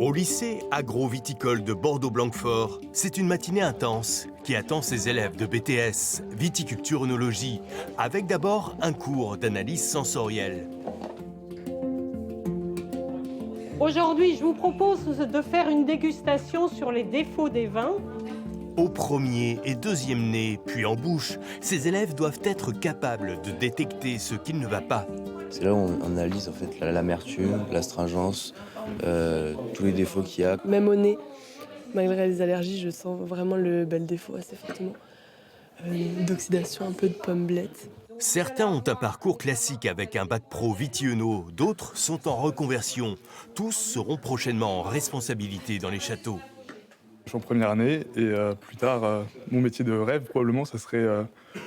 Au lycée agro-viticole de Bordeaux-Blanquefort, c'est une matinée intense qui attend ses élèves de BTS, viticulture-œnologie, avec d'abord un cours d'analyse sensorielle. Aujourd'hui, je vous propose de faire une dégustation sur les défauts des vins. Au premier et deuxième nez, puis en bouche, ces élèves doivent être capables de détecter ce qui ne va pas. C'est là où on analyse en fait l'amertume, l'astringence, tous les défauts qu'il y a. Même au nez, malgré les allergies, je sens vraiment le bel défaut assez fortement. D'oxydation, un peu de pomme blette. Certains ont un parcours classique avec un bac pro viti-œno, d'autres sont en reconversion. Tous seront prochainement en responsabilité dans les châteaux. Je suis en première année et plus tard, mon métier de rêve, probablement, ça serait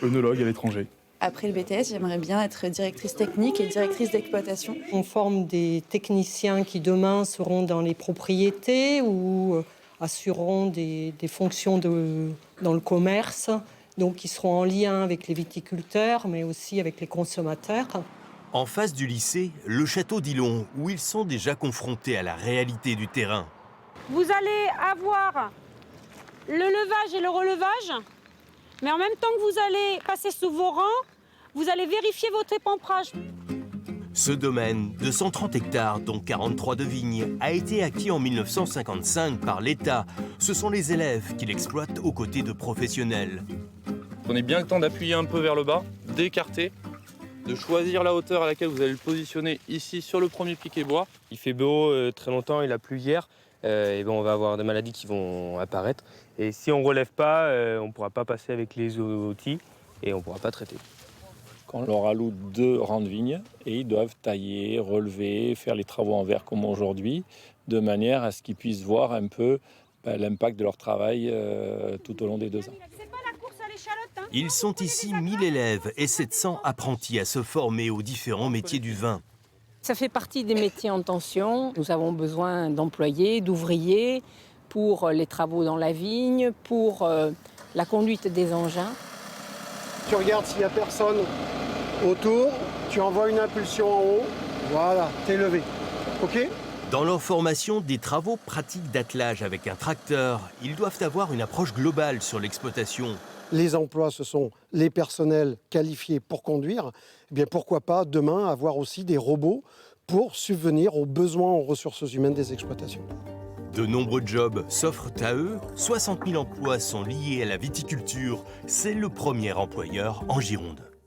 œnologue à l'étranger. Après le BTS, j'aimerais bien être directrice technique et directrice d'exploitation. On forme des techniciens qui demain seront dans les propriétés ou assureront des fonctions dans le commerce, donc qui seront en lien avec les viticulteurs, mais aussi avec les consommateurs. En face du lycée, le château d'Ilon, où ils sont déjà confrontés à la réalité du terrain. Vous allez avoir le levage et le relevage, mais en même temps que vous allez passer sous vos rangs, vous allez vérifier votre épamprage. Ce domaine de 130 hectares, dont 43 de vignes, a été acquis en 1955 par l'État. Ce sont les élèves qui l'exploitent aux côtés de professionnels. Prenez bien le temps d'appuyer un peu vers le bas, d'écarter, de choisir la hauteur à laquelle vous allez le positionner ici sur le premier piquet bois. Il fait beau très longtemps, il a plu hier. On va avoir des maladies qui vont apparaître. Et si on ne relève pas, on ne pourra pas passer avec les outils et on ne pourra pas traiter. On leur alloue 2 rangs de vignes et ils doivent tailler, relever, faire les travaux en verre comme aujourd'hui, de manière à ce qu'ils puissent voir un peu l'impact de leur travail tout au long des 2 ans. Ils sont ici 1000 élèves et 700 apprentis à se former aux différents métiers du vin. Ça fait partie des métiers en tension. Nous avons besoin d'employés, d'ouvriers pour les travaux dans la vigne, pour la conduite des engins. Tu regardes s'il n'y a personne autour, tu envoies une impulsion en haut, voilà, t'es levé. OK ? Dans leur formation, des travaux pratiques d'attelage avec un tracteur, ils doivent avoir une approche globale sur l'exploitation. Les emplois, ce sont les personnels qualifiés pour conduire. Eh bien, pourquoi pas demain avoir aussi des robots pour subvenir aux besoins en ressources humaines des exploitations. De nombreux jobs s'offrent à eux. 60 000 emplois sont liés à la viticulture. C'est le premier employeur en Gironde.